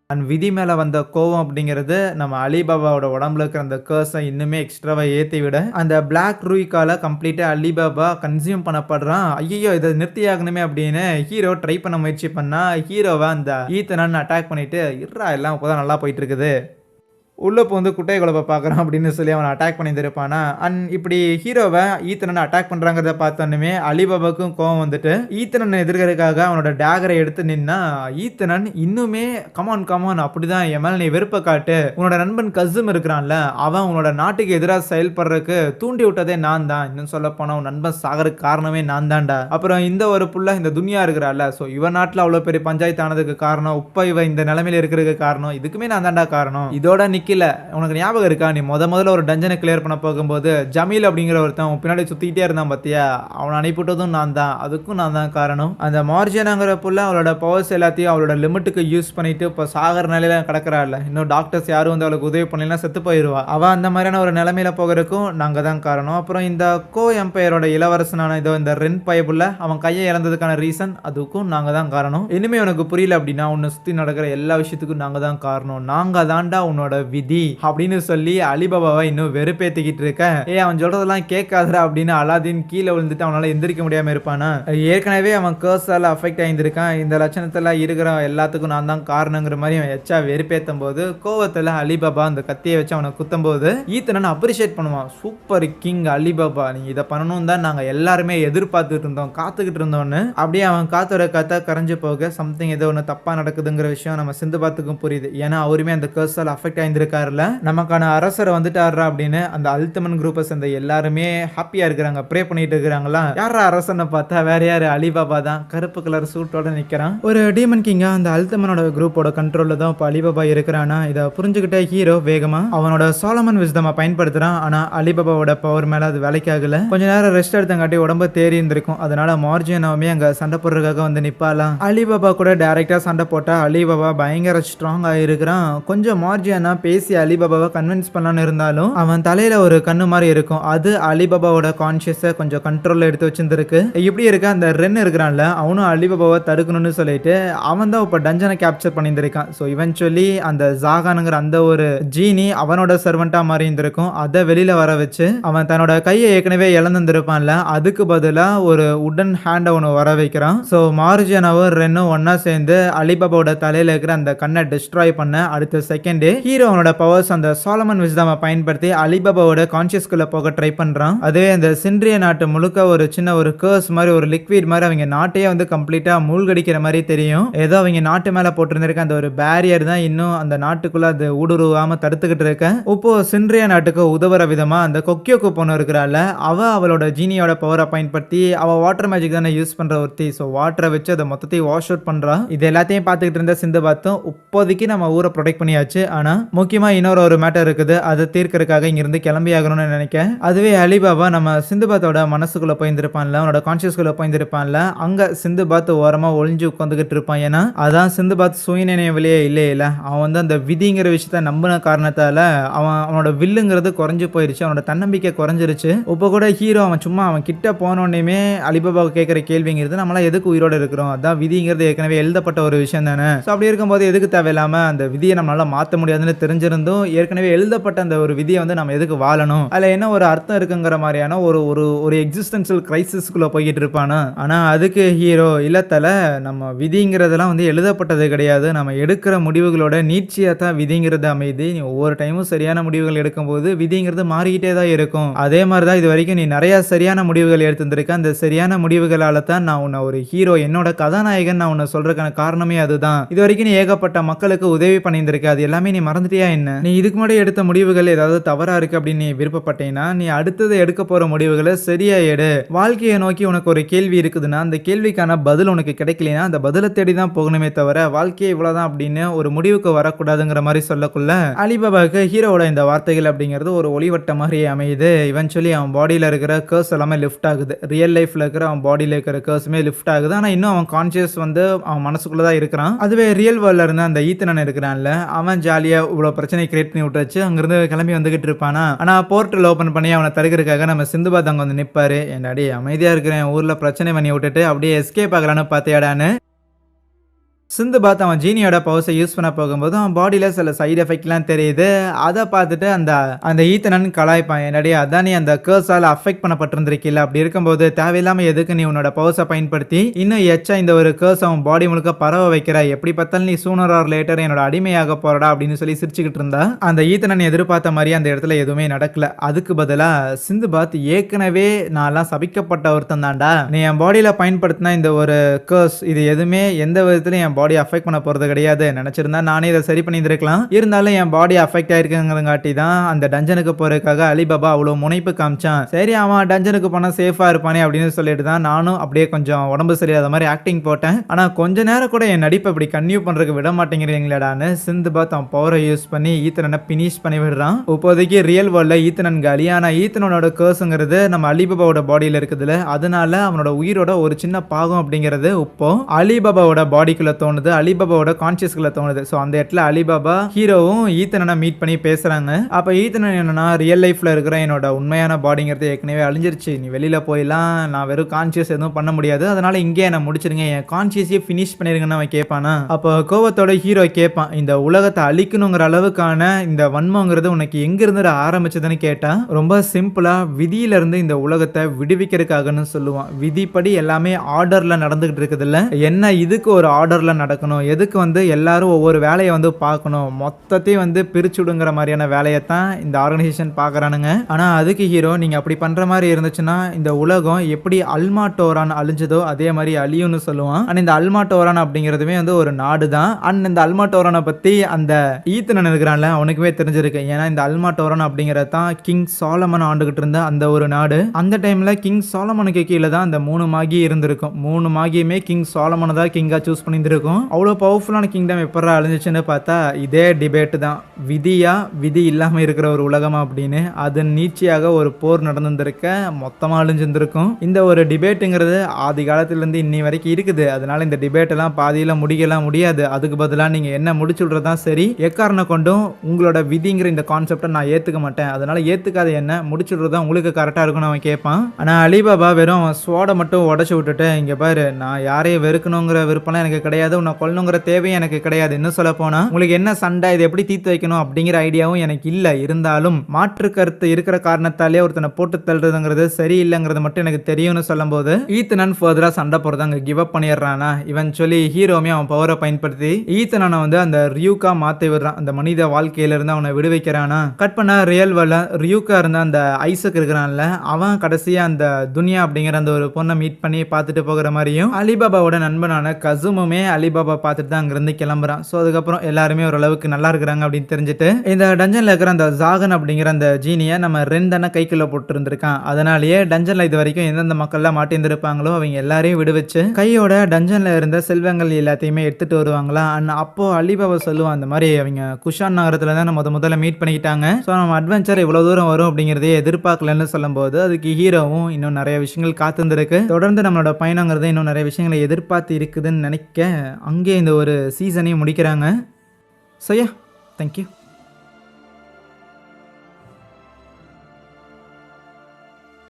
அண்ட் விதி மேலே வந்த கோவம் அப்படிங்கிறது நம்ம அலிபாபாவோட உடம்புல இருக்கிற அந்த கர்ஸை இன்னுமே எக்ஸ்ட்ராவா ஏற்றி விட அந்த பிளாக் ரூய்க்கால கம்ப்ளீட்டா அலிபாபா கன்சியூம் பண்ணப்படுறான். ஐயோ இதை நிறுத்தி ஆகணுமே அப்படின்னு ஹீரோ ட்ரை பண்ண முயற்சி பண்ணா ஹீரோவை அந்த ஈத்தனன் அட்டாக் பண்ணிட்டு இருறா எல்லாம் இப்போதான் நல்லா போயிட்டு இருக்குது, உள்ளே வந்து குட்டையை குழப்ப பார்க்குறான் அப்படின்னு சொல்லி அவனை அட்டாக் பண்ணியிருப்பானா. அண்ட் இப்படி ஹீரோவை ஈத்தனனை அட்டாக் பண்ணுறாங்கிறத பார்த்தோன்னுமே அலிபாபாவுக்கும் கோவம் வந்துட்டு ஈத்தனன் எதிர்க்கிறதுக்காக அவனோட டேகரை எடுத்து நின்னா ஈத்தனன் இன்னுமே கமான் அப்படி தான் என் மேலே நீ வெறுப்பை காட்டு, உன்னோட நண்பன் கஸ்ஸும் இருக்கிறான்ல அவன் உன்னோட நாட்டுக்கு எதிராக செயல்படுறதுக்கு தூண்டி விட்டதே நான் தான், இன்னும் சொல்ல போனால் உன் நண்பன் சாகருக்கு காரணமே நான் தான்டா. அப்புறம் இந்த ஒரு புள்ள இந்த துனியா இருக்கிறாள், ஸோ இவன் நாட்டில் அவ்வளோ பெரிய பஞ்சாயத்து ஆனதுக்கு காரணம், இப்போ இவன் இந்த நிலைமையில் இருக்கிறதுக்கு காரணம், இதுக்குமே நான் தான்டா காரணம். இதோட நிக்கல. உனக்கு ஞாபகம் இருக்கா நீ முதல்ல ஒரு டஞ்சனை கிளியர் பண்ண போகும்போது ஜமீல் அப்படிங்கிற ஒருத்தன் பின்னாடி சுத்திட்டே இருந்தான் பார்த்தியா, அவனை அனுப்பிவிட்டதும் நான் தான், அதுக்கும் நான் தான் காரணம். அந்த மார்ஜினாங்கிற புள்ள அவளோட பவர்ஸ் எல்லாத்தையும் அவளோட லிமிட்டுக்கு யூஸ் பண்ணிட்டு இப்போ சாகர நிலையில கிடக்குறாள். இன்னும் டாக்டர்ஸ் யாரும் வந்து அவளுக்கு உதவி பண்ணலாம் செத்து போயிடுவா. அவள் அந்த மாதிரியான ஒரு நிலைமையில போகிறதுக்கும் நாங்கள் தான் காரணம். அப்புறம் இந்த கோ எம்பையரோட இளவரசனான இதோ இந்த ரென் பயபுள்ள அவன் கையை இழந்ததுக்கான ரீசன் அதுக்கும் நாங்கள் தான் காரணம். இனிமே உனக்கு புரியல அப்படின்னா உன்னை சுற்றி நடக்கிற எல்லா விஷயத்துக்கும் நாங்கள் தான் காரணம், நாங்கள் தாண்டா உன்னோட விதி அப்படின்னு சொல்லி அலிபாபாவை இன்னும் வெறுப்பேத்திக்கிட்டு இருக்க. அவன் சொல்றதெல்லாம் கேட்காதரா அப்படின்னு அலாதீன் கீழே விழுந்துட்டு அவனால எந்திரிக்க முடியாம இருப்பானா. ஏற்கனவே அவன் கர்ஸால அஃபெக்ட் ஆயிருக்கான், இந்த லட்சணத்துல இருக்கிற எல்லாத்துக்கும் நான் தான் காரணங்கிற மாதிரி அவன் எச்சா வெறுப்பேத்தும் போது கோவத்துல அலிபாபா அந்த கத்தியை வச்சு அவனை குத்தும் போது ஈத்தனன் அப்ரிஷியேட் பண்ணுவான். சூப்பர் கிங் அலிபாபா, நீ இதை பண்ணணும் தான் நாங்க எல்லாருமே எதிர்பார்த்துட்டு இருந்தோம், காத்துக்கிட்டு இருந்தோம்னு. அப்படியே அவன் காத்தோட காத்தா கரைஞ்சு போக சம்திங் ஏதோ ஒன்று தப்பா நடக்குதுங்கிற விஷயம் நம்ம சிந்துபாத்துக்கும் புரியுது. ஏன்னா அவருமே அந்த கர்ஸால அஃபெக்ட் ஆயிருக்காருல, நமக்கான அரசரை வந்துட்டாரா அப்படின்னு அந்த அல்தமன் குரூப்பை சேர்ந்த எல்லாருமே ஹாப்பியா இருக்கிறாங்க, ப்ரே பண்ணிட்டு இருக்கிறாங்களா. யாரா அரசனை பார்த்தா வேற யாரு, அலிபாபா தான், கருப்பு கலர் சூட்டோட நிக்கிறான். ஒரு டீமன் கிங்கா அந்த அல்தமனோட குரூப்போட கண்ட்ரோல்ல தான் இப்போ அலிபாபா இருக்கிறானா. இதை புரிஞ்சுக்கிட்ட ஹீரோ வேகமா அவனோட சாலமன் விஸ்டமை பயன்படுத்துறான். ஆனா அலிபாபாவோட பவர் மேல அது வேலைக்கு ஆகல. கொஞ்ச நேரம் ரெஸ்ட் எடுத்தங்காட்டி உடம்பு தேறி இருந்திருக்கும், அதனால மார்ஜினாவுமே அங்க சண்டை போடுறதுக்காக வந்து நிப்பாலாம். அலிபாபா கூட டைரக்டா சண்டை போட்டா அலிபாபா பயங்கர ஸ்ட்ராங் ஆயிருக்கிறான். கொஞ்சம் மார்ஜினா பேசி அலிபாபாவை கன்வின்ஸ் பண்ணலான்னு இருந்தாலும் அவன் தலையில ஒரு கண்ணு மாதிரி இருக்கும், அது அலிபாபாவோட கான்சியஸை கொஞ்சம் கண்ட்ரோல்ல எடுத்து வச்சிருந்திருக்கு. இப்படி இருக்க அந்த ரென் இருக்கிறான்ல அவனும் அலிபாபாவை தடுக்கணும்னு சொல்லிட்டு அவன் தான் இப்போ டஞ்சனை கேப்சர் பண்ணியிருந்திருக்கான். ஸோ இவென்ச்சுவலி அந்த ஜாகானுங்கிற அந்த ஒரு ஜீனி அவனோட சர்வெண்டா மாதிரி இருந்திருக்கும், அதை வெளியில வர வச்சு அவன் தன்னோட கையை ஏற்கனவே இழந்திருப்பான்ல அதுக்கு பதிலாக ஒரு உடன் ஹேண்ட் அவனை வர வைக்கிறான். ஸோ மார்ஜினாவும் ரென்னும் ஒன்னா சேர்ந்து அலிபாபாவோட தலையில இருக்கிற அந்த கண்ணை டிஸ்ட்ராய் பண்ண அடுத்த செகண்டே ஹீரோ அவனோட பவர்ஸ் அந்த சாலமன் விஸ்டமை பயன்படுத்தி அலிபாபாவோட கான்சியஸ்குள்ள போக ட்ரை பண்றான். அதே அந்த சின்ரிய நாட்டு முழுக்க ஒரு சின்ன ஒரு கர்ஸ் மாதிரி ஒரு லிக்விட் மாதிரி அவங்க நாட்டையே வந்து கம்ப்ளீட்டா மூழ்கடிக்கிற மாதிரி தெரியும். ஏதோ அவங்க நாட்டு மேல போட்டிருந்திருக்க அந்த ஒரு பேரியர் தான் இன்னும் அந்த நாட்டுக்குள்ள அது ஊடுருவாம தடுத்துக்கிட்டு இருக்க. இப்போ சின்ரிய நாட்டுக்கு உதவுற விதமா அந்த கொக்கியோக்கு பொண்ணு இருக்கிறாள், அவளோட ஜீனியோட பவரை பயன்படுத்தி அவ வாட்டர் மேஜிக் தானே யூஸ் பண்ற ஒருத்தி. ஸோ வாட்டரை வச்சு அதை மொத்தத்தையும் வாஷ் அவுட் பண்றா. இது எல்லாத்தையும் பார்த்துக்கிட்டு இருந்த சிந்துபாத்தும் இப்போதைக்கு நம்ம ஊரை ப்ரொடெக்ட் பண்ணியாச்சு, ஆனா முக்கியமா இன்னொரு மேட்டர் இருக்குது, அதை தீர்க்கறதுக்காக இங்கிருந்து கிளம்பி ஆகணும்னு நினைக்கிறேன். அதுவே அலிபாபா நம்ம சிந்துபாத்தோட மனசுக்குள்ள போயிருப்பான்ல, அவனோட கான்சியஸ்குள்ள போயிருப்பான்ல, அங்க சிந்துபாத் ஓரமா ஒளிஞ்சு உட்காந்துக்கிட்டு இருப்பான். ஏன்னா அதான் சிந்துபாத் சுயநினைவிலேயே இல்லையில, அவன் வந்து அந்த விதிங்கிற விஷயத்த நம்பின காரணத்தால அவனோட வில்லுங்கிறது குறைஞ்சு போயிருச்சு, அவனோட தன்னம்பிக்கை குறைஞ்சிருச்சு. இப்போ கூட ஹீரோ அவன் கிட்ட போனோடனே அலிபாபா கேட்கிற கேள்விங்கிறது நம்மளாம் எதுக்கு உயிரோட இருக்கிறோம், அதான் விதிங்கிறது ஏற்கனவே எழுதப்பட்ட ஒரு விஷயம் தானே. அப்படி இருக்கும்போது எதுக்கு தேவையில்லாம அந்த விதியை நம்மளால மாற்ற முடியாதுன்னு தெரிஞ்சிருந்தும் ஏற்கனவே எழுதப்பட்ட அந்த ஒரு விதியை வந்து நம்ம எதுக்கு வாழணும், அதுல என்ன ஒரு அர்த்தம் இருக்குங்கிற மாதிரியான ஒரு எக்ஸிஸ்டன்ஷியல் கிரைசிஸ்குள்ள போய்கிட்டு இருப்பானா. ஆனா அதுக்கு ஹீரோ இல்லத்தல, நம்ம விதிங்கிறதெல்லாம் வந்து எழுதப்பட்டது கிடையாது, நம்ம எடுக்கிற முடிவுகளோட நீட்சியா தான் விதிங்கிறது அமைதி. நீ ஒவ்வொரு டைமும் சரியான முடிவுகள் எடுக்கும்போது விதிங்கிறது மாறிக்கிட்டே தான் இருக்கும். அதே மாதிரிதான் இது வரைக்கும் நீ நிறைய சரியான முடிவுகள் எடுத்திருக்க, அந்த சரியான முடிவுகளால தான் நான் உன்னை ஒரு ஹீரோ, என்னோட கதாநாயகன் நான் உன்னை சொல்றதுக்கான காரணமே அதுதான். இது வரைக்கும் நீ ஏகப்பட்ட மக்களுக்கு உதவி பண்ணியிருந்திருக்க, அது எல்லாமே நீ மறந்துட்டியா என்ன? நீ இதுக்கு முன்னாடி எடுத்த முடிவுகள் ஏதாவது தவறா இருக்கு அப்படின்னு நீ விருப்பப்பட்டீங்கன்னா நீ அடுத்தது எடுக்க போற முடிவுகளை சரியா எடு. வாழ்க்கையை நோக்கி உனக்கு ஒரு கேள்வி இருக்குதுன்னா அந்த கேள்விக்கான பதில் உனக்கு கிடைக்கலனா அந்த பதிலை தேடி தான் போகணுமே தவிர வாழ்க்கையே இவ்வளவுதான் அப்படின்னு ஒரு முடிவுக்கு வரக்கூடாதுங்கிற மாதிரி சொல்லக்குள்ள அலிபாபாவுக்கு ஹீரோவோட இந்த வார்த்தைகள் அப்படிங்கிறது ஒரு ஒளிவட்ட மாதிரி அமையுது. இவென்ச்சுவலி அவன் பாடியில இருக்கிற கர்ஸ் எல்லாமே லிஃப்ட் ஆகுது. ரியல் லைஃப்ல இருக்கிற அவன் பாடியில இருக்கிற கர்ஸுமே லிஃப்ட் ஆகுது. ஆனா இன்னும் அவன் கான்சியஸ் வந்து அவன் மனசுக்குள்ளதான் இருக்கிறான். அதுவே ரியல் வேர்ல்ட்ல இருந்த அந்த ஈத்தனன் இருக்கிறான்ல அவன் ஜாலியா இவ்வளவு பிரச்சனை கிரியேட் பண்ணி விட்டுருச்சு அங்கிருந்து கிளம்பி வந்துகிட்டு இருப்பானா. ஆனா போர்ட்டல் ஓபன் பண்ணி அவனை தடுக்கிறதுக்காக நம்ம சிந்துபாத் அங்க வந்து நிப்பாரு. என்னடி அமைதியா இருக்கிறேன் ஊர்ல பிரச்சனை பண்ணி விட்டுட்டு அப்படியே எஸ்கேப் ஆகலான்னு பாத்தியாடான்னு சிந்துபாத் அவன் ஜீனியோட பவர்ஸை யூஸ் பண்ண போகும்போது அவன் பாடியில் சில சைடு எஃபெக்ட்லாம் தெரியுது. அதை பார்த்துட்டு அந்த ஈத்தனன் கலாய்ப்பான். என்னடி அதான் நீ அந்த கேர்ஸால் அஃபெக்ட் பண்ணப்பட்டிருந்திருக்கில்ல, அப்படி இருக்கும்போது தேவையில்லாமல் எதுக்கு நீ உன்னோட பவர்ஸை பயன்படுத்தி இன்னும் எச்சா இந்த ஒரு கேர்ஸ் அவன் பாடி முழுக்க பரவ வைக்கிற, எப்படி பார்த்தாலும் நீ சூனர் ஆர் லேட்டர் என்னோட அடிமையாக போறடா அப்படின்னு சொல்லி சிரிச்சுக்கிட்டு இருந்தா. அந்த ஈத்தனன் எதிர்பார்த்த மாதிரி அந்த இடத்துல எதுவுமே நடக்கல. அதுக்கு பதிலாக சிந்துபாத் ஏற்கனவே நான்லாம் சபிக்கப்பட்ட ஒருத்தன் தான்டா, நீ என் பாடியில் பயன்படுத்தினா இந்த ஒரு கேர்ஸ் இது எதுவுமே எந்த விதத்துலையும் என் பாடி அஃபெக்ட் பண்ண போறது கிடையாது. நினைச்சிருந்தா நானே இதை சரி பண்ணியிருக்கலாம். இருந்தாலும் என் பாடி அஃபெக்ட் ஆயிருக்குங்கிறங்காட்டி தான் அந்த டஞ்சனுக்கு போறதுக்காக அலிபாபா அவ்வளவு முனைப்பு காமிச்சான். சரி அவன் டஞ்சனுக்கு போனா சேஃபா இருப்பானே அப்படின்னு சொல்லிட்டு தான் நானும் அப்படியே கொஞ்சம் உடம்பு சரியாத மாதிரி ஆக்டிங் போட்டேன். ஆனா கொஞ்ச நேரம் கூட என் நடிப்பை இப்படி கன்டினியூ பண்றதுக்கு விட மாட்டேங்கிறீங்களாடான்னு சிந்துபாத் அவன் பவரை யூஸ் பண்ணி ஈத்தனனை பினிஷ் பண்ணி விடுறான். இப்போதைக்கு ரியல் வேர்ல்ட்ல ஈத்தனன் காலி. ஆனா ஈத்தனோட கேர்ஸ்ங்கிறது நம்ம அலிபாபாவோட பாடியில இருக்குதுல, அதனால அவனோட உயிரோட ஒரு சின்ன பாகம் அப்படிங்கிறது இப்போ அலிபாபாவோட பாடிக்குள்ள தோணுது, அலிபாபாவோட கான்சியஸ்குள்ள தோணுது. சோ அந்த இடத்துல அலிபாபா ஹீரோவும் ஈத்தனனை மீட் பண்ணி பேசுறாங்க. அப்ப ஈத்தனன் என்னன்னா ரியல் லைஃப்ல இருக்கிற என்னோட உண்மையான பாடிங்கிறது ஏற்கனவே அழிஞ்சிருச்சு, நீ வெளியில போயெல்லாம் நான் வெறும் கான்சியஸ் எதுவும் பண்ண முடியாது, அதனால இங்கே என்ன முடிச்சிருங்க, என் கான்சியஸையே ஃபினிஷ் பண்ணிருங்கன்னு அவன் கேட்பானா. அப்போ கோவத்தோட ஹீரோ கேட்பான், இந்த உலகத்தை அழிக்கணுங்கிற அளவுக்கான இந்த வன்மங்கிறது உனக்கு எங்க இருந்து ஆரம்பிச்சதுன்னு கேட்டா ரொம்ப சிம்பிளா விதியில இருந்து இந்த உலகத்தை விடுவிக்கிறதுக்காகன்னு சொல்லுவான். விதிப்படி எல்லாமே ஆர்டர்ல நடந்துகிட்டு இருக்குது இல்ல, என்ன இதுக்கு ஒரு ஆர்டர்ல நடக்கணும், எதுக்கு வந்து எல்லாரும் ஒவ்வொரு வேலையை வந்து பார்க்கணும், மொத்தத்தையும் வந்து பிரிச்சுடுங்கிற மாதிரியான வேலையை தான் இந்த ஆர்கனைசேஷன் பார்க்குறானுங்க. ஆனால் அதுக்கு ஹீரோ நீங்கள் அப்படி பண்ணுற மாதிரி இருந்துச்சுன்னா இந்த உலகம் எப்படி அல்மாட்டோரான் அழிஞ்சதோ அதே மாதிரி அழியும்னு சொல்லுவான். ஆனால் இந்த அல்மாட்டோரான் அப்படிங்கிறதுமே வந்து ஒரு நாடு தான். அண்ட் இந்த அல்மாட்டோரானை பற்றி அந்த ஈத்தனன் இருக்கிறான்ல அவனுக்குமே தெரிஞ்சிருக்கு. ஏன்னா இந்த அல்மாட்டோரான் அப்படிங்கிறது தான் கிங் சாலமன் ஆண்டுகிட்டு இருந்த அந்த ஒரு நாடு. அந்த டைமில் கிங் சாலமனுக்கு கீழே தான் அந்த 3 மாகி இருந்திருக்கும். 3 மாகியுமே கிங் சாலமனை தான் கிங்காக சூஸ் பண்ணியிருந்திருக்கும். அவ்வளோ பவர்ஃபுல்லான கிங்டம் எப்படா அழிஞ்சிச்சுன்னு பார்த்தா இதே டிபேட் தான், விதியா விதி இல்லாமல் இருக்கிற ஒரு உலகமா அப்படின்னு. அதன் நீட்சியாக ஒரு போர் நடந்திருக்க மொத்தமாக அழிஞ்சிருந்திருக்கும். இந்த ஒரு டிபேட்டுங்கிறது ஆதி காலத்திலேருந்து இன்னி வரைக்கும் இருக்குது. அதனால இந்த டிபேட் எல்லாம் பாதியில் முடிக்கலாம் முடியாது. அதுக்கு பதிலாக நீங்கள் என்ன முடிச்சு விட்றதான் சரி, எக்காரணம் கொண்டும் உங்களோட விதிங்கிற இந்த கான்செப்டை நான் ஏற்றுக்க மாட்டேன், அதனால ஏற்றுக்காத என்ன முடிச்சு விட்றதா உங்களுக்கு கரெக்டாக இருக்கும்னு அவன் கேட்பான். ஆனால் அலிபாபா வெறும் ஸ்வாடை மட்டும் உடச்சி விட்டுட்டு, இங்கே பாரு நான் யாரையும் வெறுக்கணுங்கிற விருப்பம்லாம் எனக்கு கிடையாது, உன்னை கொல்லணுங்கிற தேவையும் எனக்கு கிடையாது, இன்னும் சொல்ல போனா உங்களுக்கு என்ன சண்டை இதை எப்படி தீர்த்து வைக்கணும் அப்படிங்கிற ஐடியாவும் எனக்கு இல்லை, இருந்தாலும் மாற்று கருத்து இருக்கிற காரணத்தாலே ஒருத்தனை போட்டு தள்ளுறதுங்கிறது சரியில்லைங்கிறது மட்டும் எனக்கு தெரியும்னு சொல்லும் போது ஈத்தனன் ஃபர்தரா சண்டை போறத அங்க கிவ் அப் பண்ணிடுறானா. இவென்ச்சுவலி ஹீரோமே அவன் பவரை பயன்படுத்தி ஈத்தனனை வந்து அந்த ரியூக்கா மாத்தி விடுறான், அந்த மனித வாழ்க்கையில இருந்து அவனை விடுவிக்கிறானா. கட் பண்ண ரியல் வேர்ல்ட்ல ரியூக்கா இருந்த அந்த ஐசக் இருக்கிறான்ல, அவன் கடைசியா அந்த துனியா அப்படிங்கிற அந்த ஒரு பொண்ணை மீட் பண்ணி பார்த்துட்டு போகிற மாதிரியும் அலிபாபாவோட நண்பனான கசுமுமே அலிபாபா பார்த்துட்டு தான் அங்கிருந்து கிளம்புறான். ஸோ அதுக்கப்புறம் எல்லாருமே ஓரளவுக்கு நல்லா இருக்கிறாங்க அப்படின்னு தெரிஞ்சுட்டு இந்த டஞ்சன்ல இருக்கிற அந்த ஜாகன் அப்படிங்கிற அந்த ஜீனியை நம்ம ரெண்டன கைக்குள்ள போட்டு இருந்திருக்கான். அதனாலேயே டஞ்சன்ல இது வரைக்கும் எந்தெந்த மக்கள்லாம் மாட்டிருந்திருப்பாங்களோ அவங்க எல்லாரையும் விடுவிச்சு கையோட டஞ்சன்ல இருந்த செல்வங்கள் எல்லாத்தையுமே எடுத்துட்டு வருவாங்களா. அப்போ அலிபாபா சொல்லுவான், அந்த மாதிரி அவங்க குஷான் நகரத்துல தான் முதல்ல மீட் பண்ணிக்கிட்டாங்க. ஸோ நம்ம அட்வென்ச்சர் இவ்வளவு தூரம் வரும் அப்படிங்கிறதே எதிர்பார்க்கலன்னு சொல்லும் போது அதுக்கு ஹீரோவும் இன்னும் நிறைய விஷயங்கள் காத்திருந்திருக்கு. தொடர்ந்து நம்மளோட பயணங்கிறது இன்னும் நிறைய விஷயங்களை எதிர்பார்த்து இருக்குதுன்னு நினைக்க அங்கே இந்த ஒரு சீசனையும் முடிக்கிறாங்க. So yeah, thank you.